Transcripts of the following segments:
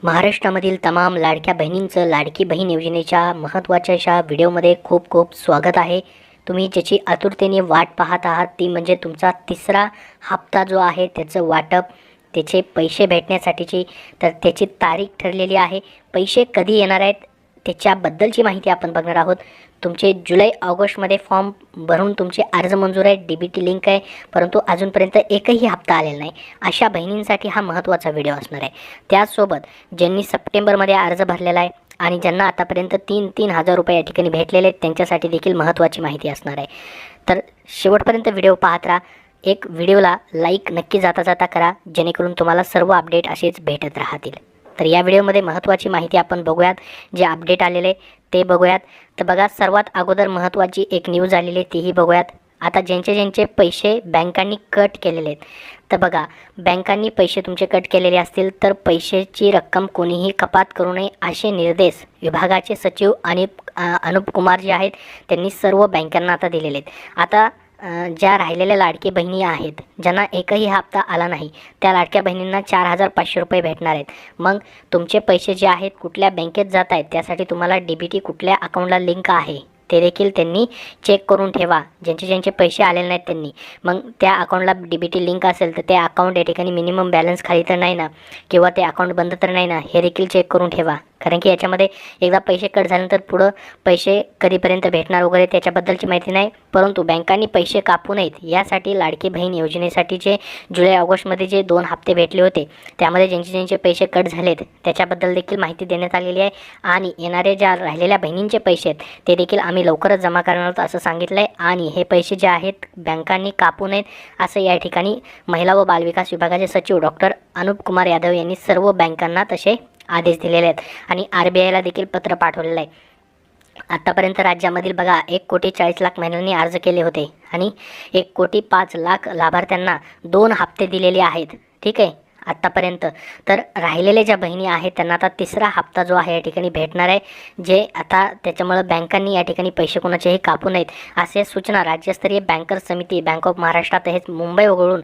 महाराष्ट्रामधील तमाम लाडक्या बहिणींचं लाडकी बहीण योजनेच्या महत्त्वाच्या अशा व्हिडिओमध्ये खूप खूप स्वागत आहे। तुम्ही ज्याची आतुरतेने वाट पाहत आहात ती म्हणजे तुमचा तिसरा हप्ता जो आहे त्याचं वाटप, त्याचे पैसे भेटण्यासाठीची तर त्याची तारीख ठरलेली आहे। पैसे कधी येणार आहेत त्याच्याबद्दलची माहिती आपण बघणार आहोत। तुमचे जुलै ऑगस्टमध्ये फॉर्म भरून तुमचे अर्ज मंजूर आहे, DBT लिंक आहे, परंतु अजूनपर्यंत एकही हप्ता आलेला नाही। अशा बहिणींसाठी हा महत्त्वाचा व्हिडिओ असणार आहे। त्याचसोबत ज्यांनी सप्टेंबरमध्ये अर्ज भरलेला आहे आणि ज्यांना आतापर्यंत 3,000 रुपये या ठिकाणी भेटलेले आहेत त्यांच्यासाठी देखील महत्त्वाची माहिती असणार आहे। तर शेवटपर्यंत व्हिडिओ पाहत राहा। एक व्हिडिओला लाईक नक्की जाता जाता करा, जेणेकरून तुम्हाला सर्व अपडेट असेच भेटत राहतील। तर या व्हिडिओमध्ये महत्त्वाची माहिती आपण बघूयात, जे अपडेट आलेले ते बघूयात। तर बघा, सर्वात अगोदर महत्त्वाची एक न्यूज आलेली तीही बघूयात। आता ज्यांचे पैसे बँकांनी कट केलेले आहेत, तर बघा, बँकांनी पैसे तुमचे कट केलेले असतील तर पैशाची रक्कम कोणीही कपात करू नये असे निर्देश विभागाचे सचिव अनुप कुमार जे आहेत त्यांनी सर्व बँकांना आता दिलेले आहेत। आता ज्या राहिलेल्या लाडकी बहिणी आहेत ज्यांना एकही हप्ता आला नाही त्या लाडक्या बहिणींना 4,500 रुपये भेटणार आहेत। मग तुमचे पैसे जे आहेत कुठल्या बँकेत जात आहेत त्यासाठी तुम्हाला DBT कुठल्या अकाउंटला लिंक आहे ते देखील त्यांनी चेक करून ठेवा। ज्यांचे पैसे आलेले नाहीत त्यांनी, मग त्या अकाउंटला DBT लिंक असेल तर ते अकाउंट या ठिकाणी मिनिमम बॅलन्स खाली तर नाही ना, किंवा ते अकाउंट बंद तर नाही ना, हे देखील चेक करून ठेवा। कारण की याच्यामध्ये एकदा पैसे कट झाल्यानंतर पुढं पैसे कधीपर्यंत भेटणार वगैरे त्याच्याबद्दलची माहिती नाही, परंतु बँकांनी पैसे कापू नयेत यासाठी लाडकी बहीण योजनेसाठी जे जुलै ऑगस्टमध्ये जे 2 हप्ते भेटले होते त्यामध्ये ज्यांचे पैसे कट झालेत त्याच्याबद्दल देखील माहिती देण्यात आलेली आहे। आणि येणारे ज्या राहिलेल्या बहिणींचे पैसे आहेत ते देखील आम्ही लवकरच जमा करणार आहोत असं सांगितलं आहे। आणि हे पैसे जे आहेत बँकांनी कापू नयेत असं या ठिकाणी महिला व बालविकास विभागाचे सचिव डॉक्टर अनुप कुमार यादव यांनी सर्व बँकांना तसे आदेश दिलेले आहेत आणि RBIला देखील पत्र पाठवलेलं आहे। आतापर्यंत राज्यामधील बघा 1,40,00,000 महिलांनी अर्ज केले होते आणि 1,05,00,000 लाभार्थ्यांना 2 हप्ते दिलेले आहेत। ठीक आहे आत्तापर्यंत। तर राहिलेले ज्या बहिणी आहेत त्यांना आता तिसरा हप्ता जो आहे या ठिकाणी भेटणार आहे, जे आता त्याच्यामुळे बँकांनी या ठिकाणी पैसे कोणाचेही कापू नयेत असे सूचना राज्यस्तरीय बँकर्स समिती, बँक ऑफ महाराष्ट्र तसेच मुंबई वगळून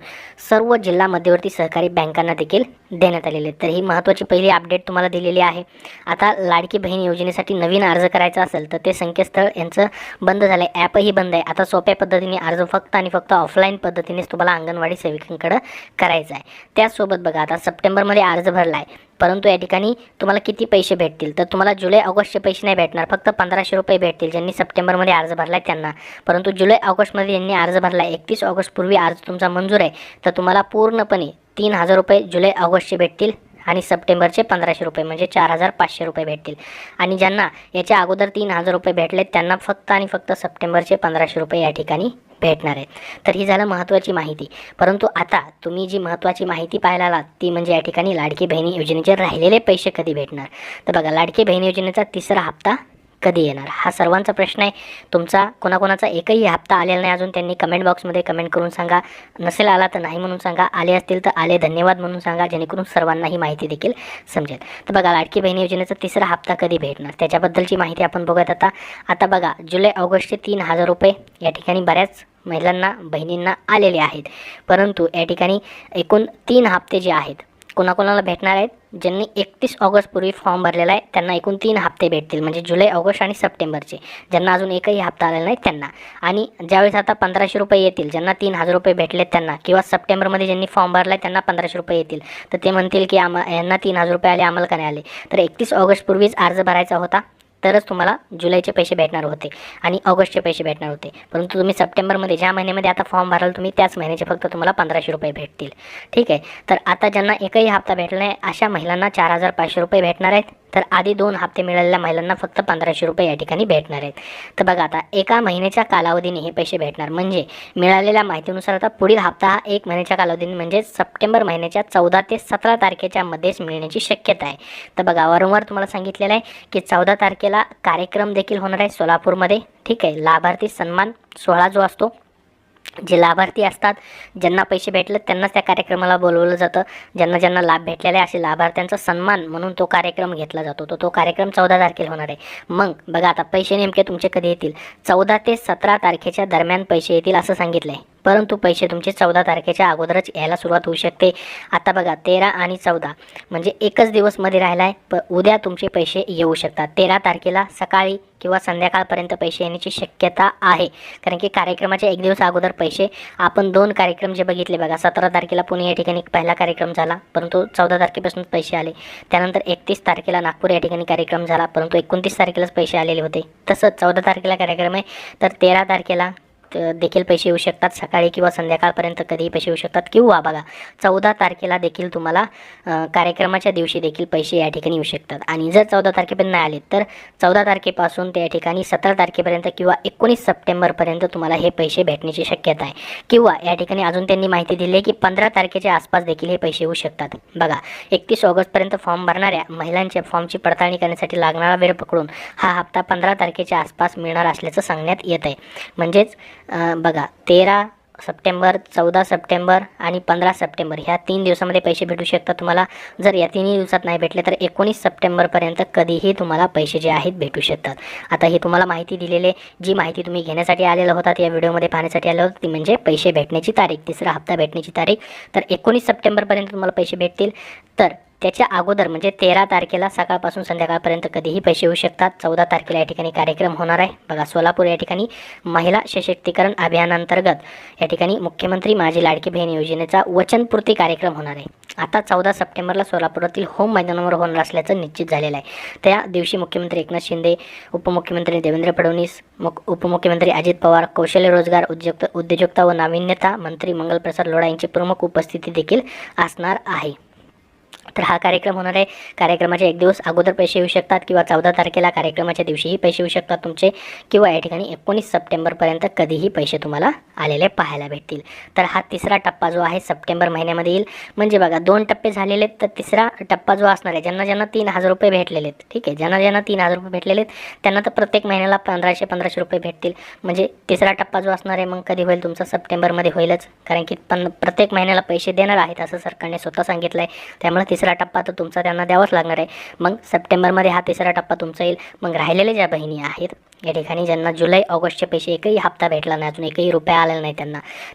सर्व जिल्हा मध्यवर्ती सहकारी बँकांना देखील देण्यात आलेले आहेत। तर ही महत्त्वाची पहिली अपडेट तुम्हाला दिलेली आहे। आता लाडकी बहीण योजनेसाठी नवीन अर्ज करायचा असेल तर ते संकेतस्थळ यांचं बंद झालं आहे, ॲपही बंद आहे। आता सोप्या पद्धतीने अर्ज फक्त आणि फक्त ऑफलाईन पद्धतीनेच तुम्हाला अंगणवाडी सेविकांकडे करायचा आहे। त्याचसोबत बघा, आता सप्टेंबरमध्ये अर्ज भरला आहे, परंतु या ठिकाणी तुम्हाला किती पैसे भेटतील तर तुम्हाला जुलै ऑगस्टचे पैसे नाही भेटणार, फक्त 1,500 रुपये भेटतील ज्यांनी सप्टेंबरमध्ये अर्ज भरला आहे त्यांना। परंतु जुलै ऑगस्टमध्ये ज्यांनी अर्ज भरला आहे 31 ऑगस्टपूर्वी अर्ज तुमचा मंजूर आहे तर तुम्हाला पूर्णपणे 3,000 रुपये जुलै ऑगस्टचे भेटतील आणि सप्टेंबरचे 1,500 रुपये म्हणजे 4,500 रुपये भेटतील। आणि ज्यांना याच्या अगोदर 3,000 रुपये भेटलेत त्यांना फक्त आणि फक्त सप्टेंबरचे 1,500 रुपये या ठिकाणी भेटणार आहेत। तर ही झालं महत्त्वाची माहिती। परंतु आता तुम्ही जी महत्त्वाची माहिती पाहायला आलात ती म्हणजे या ठिकाणी लाडकी बहिणी योजनेचे राहिलेले पैसे कधी भेटणार। तर बघा, लाडकी बहिणी योजनेचा तिसरा हप्ता कधी येणार हा सर्वांचा प्रश्न आहे। तुमचा कोणाकोणाचा एकही हप्ता आलेला नाही अजून त्यांनी कमेंट बॉक्समध्ये कमेंट करून सांगा। नसेल आला तर नाही म्हणून सांगा, आले असतील तर आले धन्यवाद म्हणून सांगा, जेणेकरून सर्वांना ही माहिती देखील समजेल। तर बघा, लाडकी बहिणी योजनेचा तिसरा हप्ता कधी भेटणार त्याच्याबद्दलची माहिती आपण बघूयात। आता बघा, जुलै ऑगस्टचे 3,000 रुपये या ठिकाणी बऱ्याच महिलांना बहिणींना आलेले आहेत, परंतु या ठिकाणी एकूण 3 हप्ते जे आहेत कोणाकोणाला भेटणार आहेत, ज्यांनी 31 ऑगस्टपूर्वी फॉर्म भरलेला आहे त्यांना एकूण 3 हप्ते भेटतील म्हणजे जुलै ऑगस्ट आणि सप्टेंबरचे। ज्यांना अजून एकही हप्ता आलेला नाही त्यांना, आणि ज्यावेळेस आता 1,500 रुपये येतील ज्यांना 3,000 रुपये भेटलेत त्यांना, किंवा सप्टेंबरमध्ये ज्यांनी फॉर्म भरला आहे त्यांना 1,500 रुपये येतील तर ते म्हणतील की यांना 3,000 रुपये आले, आम्हाला का नाही आले। तर 31 ऑगस्टपूर्वीच अर्ज भरायचा होता तरच तुम्हाला जुलैचे पैसे भेटणार होते आणि ऑगस्टचे पैसे भेटणार होते, परंतु तुम्ही सप्टेंबरमध्ये ज्या महिन्यामध्ये आता फॉर्म भराल तुम्ही त्याच महिन्याचे फक्त तुम्हाला 1,500 रुपये भेटतील। ठीक आहे, तर आता ज्यांना एकही हप्ता भेटला नाही अशा महिलांना 4,500 रुपये भेटणार आहेत। तर आधी 2 हप्ते मिळालेल्या महिलांना फक्त 1,500 रुपये या ठिकाणी भेटणार आहेत। तर बघा, आता एका महिन्याच्या कालावधीने हे पैसे भेटणार म्हणजे मिळालेल्या माहितीनुसार आता पुढील हप्ता हा 1 महिन्याच्या कालावधीने म्हणजे सप्टेंबर महिन्याच्या 14 ते 17 तारखेच्या मध्येच मिळण्याची शक्यता आहे। तर बघा, वारंवार तुम्हाला सांगितलेलं आहे की 14 तारखेला कार्यक्रम देखील होणार आहे सोलापूरमध्ये। ठीक आहे, लाभार्थी सन्मान सोहळा जो असतो, जे लाभार्थी असतात ज्यांना पैसे भेटले त्यांनाच त्या कार्यक्रमाला बोलवलं जातं। ज्यांना लाभ भेटलेला आहे असे लाभार्थ्यांचा सन्मान म्हणून तो कार्यक्रम घेतला जातो। तो कार्यक्रम 14 तारखेला होणार आहे। मग बघा, आता पैसे नेमके तुमचे कधी येतील, 14 ते 17 तारखेच्या दरम्यान पैसे येतील असं सांगितलं आहे। परंतु पैसे तुमचे 14 तारखेच्या अगोदरच यायला सुरुवात होऊ शकते. आता बघा 13 आणि 14 म्हणजे एकच दिवस मध्ये राहिला आहे. उद्या तुमचे पैसे येऊ शकतात. 13 तारखेला सकाळी किंवा संध्याकाळपर्यंत पैसे येण्याची शक्यता आहे. कारण की कार्यक्रमाच्या एक दिवस अगोदर पैसे आपण 2 कार्यक्रम जे बघितले बघा. 17 तारखेला पुणे या ठिकाणी पहिला कार्यक्रम झाला, परंतु 14 तारखेपासून पैसे आले. त्यानंतर 31 तारखेला नागपूर या ठिकाणी कार्यक्रम झाला, परंतु 29 तारखेलाच पैसे आलेले होते. तसंच 14 तारखेला कार्यक्रम आहे, तर 13 तारखेला देखील पैसे येऊ शकतात. सकाळी किंवा संध्याकाळपर्यंत कधीही पैसे येऊ शकतात. किंवा बघा 14 तारखेला देखील तुम्हाला कार्यक्रमाच्या दिवशी देखील पैसे या ठिकाणी येऊ शकतात. आणि जर 14 तारखेपर्यंत नाही आले तर 14 तारखेपासून त्या ठिकाणी 17 तारखेपर्यंत किंवा 19 सप्टेंबरपर्यंत तुम्हाला हे पैसे भेटण्याची शक्यता आहे. किंवा या ठिकाणी अजून त्यांनी माहिती दिली आहे की 15 तारखेच्या आसपास देखील हे पैसे येऊ शकतात. बघा 31 ऑगस्टपर्यंत फॉर्म भरणाऱ्या महिलांच्या फॉर्मची पडताळणी करण्यासाठी लागणारा वेळ पकडून हा हप्ता 15 तारखेच्या आसपास मिळणार असल्याचं सांगण्यात येत आहे. म्हणजेच बघा 13 सप्टेंबर, 14 सप्टेंबर आणि 15 सप्टेंबर ह्या 3 दिवसामध्ये पैसे भेटू शकतात तुम्हाला. जर या 3 दिवसात नाही भेटले तर 19 सप्टेंबरपर्यंत कधीही तुम्हाला पैसे जे आहेत भेटू शकतात. आता ही तुम्हाला माहिती दिलेली आहे. जी माहिती तुम्ही घेण्यासाठी आलेला होतात, या व्हिडिओमध्ये पाहण्यासाठी आले होते, ती म्हणजे पैसे भेटण्याची तारीख, तिसरा हप्ता भेटण्याची तारीख. तर 19 सप्टेंबरपर्यंत तुम्हाला पैसे भेटतील. तर त्याच्या अगोदर म्हणजे 13 तारखेला सकाळपासून संध्याकाळपर्यंत कधीही पैसे येऊ शकतात. 14 तारखेला या ठिकाणी कार्यक्रम होणार आहे. बघा सोलापूर या ठिकाणी महिला सशक्तीकरण अभियानांतर्गत या ठिकाणी मुख्यमंत्री माझी लाडकी बहीण योजनेचा वचनपूर्ती कार्यक्रम होणार आहे. आता 14 सप्टेंबरला सोलापुरातील होम मैदानावर होणार असल्याचं निश्चित झालेलं आहे. त्या दिवशी मुख्यमंत्री एकनाथ शिंदे, उपमुख्यमंत्री देवेंद्र फडणवीस, उपमुख्यमंत्री अजित पवार, कौशल्य रोजगार, उद्योजकता व नाविन्यता मंत्री मंगलप्रसाद लोढा यांची प्रमुख उपस्थिती देखील असणार आहे. तर हा कार्यक्रम होणार आहे. कार्यक्रमाच्या एक दिवस अगोदर पैसे येऊ शकतात किंवा 14 तारखेला कार्यक्रमाच्या दिवशीही पैसे येऊ शकतात तुमचे. किंवा या ठिकाणी 19 सप्टेंबरपर्यंत कधीही पैसे तुम्हाला आलेले पाहायला भेटतील. तर हा तिसरा टप्पा जो आहे सप्टेंबर महिन्यामध्ये येईल. म्हणजे बघा 2 टप्पे झालेले आहेत, तर तिसरा टप्पा जो असणार आहे, ज्यांना 3000 रुपये भेटलेले आहेत, ठीक आहे, ज्यांना 3000 रुपये भेटलेले आहेत त्यांना तर प्रत्येक महिन्याला 1500 रुपये भेटतील. म्हणजे तिसरा टप्पा जो असणार आहे मग कधी होईल तुमचा सप्टेंबरमध्ये होईलच. कारण की प्रत्येक महिन्याला पैसे देणार आहेत असं सरकारने स्वतः सांगितलं आहे. त्यामुळे तिसरा टप्पा तर तुमचा त्यांना द्यावाच लागणार आहे. मग सप्टेंबरमध्ये हा तिसरा टप्पा तुमचा येईल. मग राहिलेले ज्या बहिणी आहेत या ठिकाणी ज्यांना जुलै ऑगस्टचे पैसे एकही हप्ता भेटला नाही, अजून एकही रुपया आलेला नाही,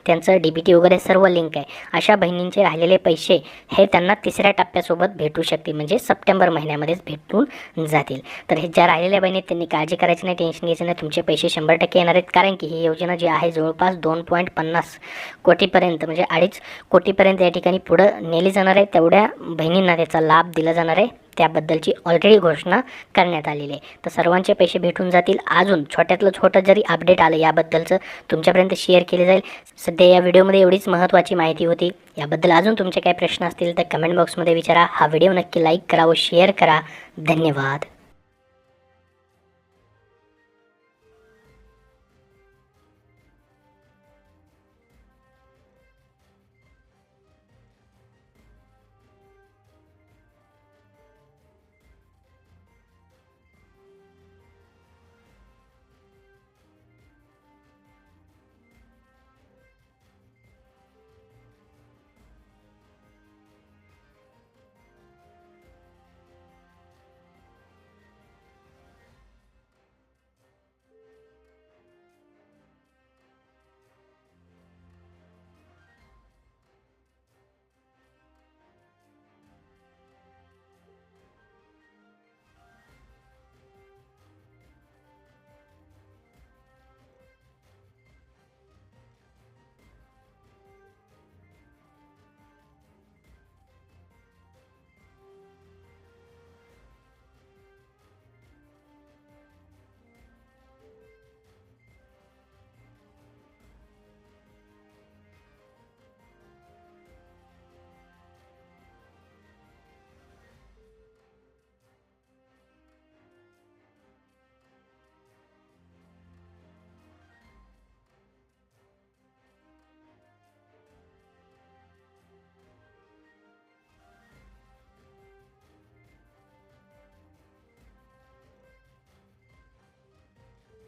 त्यांचं DBT वगैरे सर्व लिंक आहे. अशा बहिणींचे राहिलेले पैसे हे त्यांना तिसऱ्या टप्प्यासोबत भेटू शकतील. म्हणजे सप्टेंबर महिन्यामध्येच भेटून जातील. तर हे ज्या राहिलेल्या बहिणी त्यांनी काळजी करायची नाही, टेन्शन घ्यायचं नाही. तुमचे पैसे 100% येणार आहेत. कारण की ही योजना जी आहे जवळपास 2.50 कोटीपर्यंत म्हणजे 2.5 कोटीपर्यंत या ठिकाणी पुढं नेली जाणार आहे. तेवढ्या बहिणींना त्याचा लाभ दिला जाणार आहे. त्याबद्दलची ऑलरेडी घोषणा करण्यात आलेली आहे. तर सर्वांचे पैसे भेटून जातील. अजून छोट्यातलं छोटं जरी अपडेट आलं याबद्दलचं तुमच्यापर्यंत शेअर केले जाईल. सध्या या व्हिडिओमध्ये एवढीच महत्त्वाची माहिती होती. याबद्दल अजून तुमचे काही प्रश्न असतील तर कमेंट बॉक्समध्ये विचारा. हा व्हिडिओ नक्की लाईक करा व शेअर करा. धन्यवाद.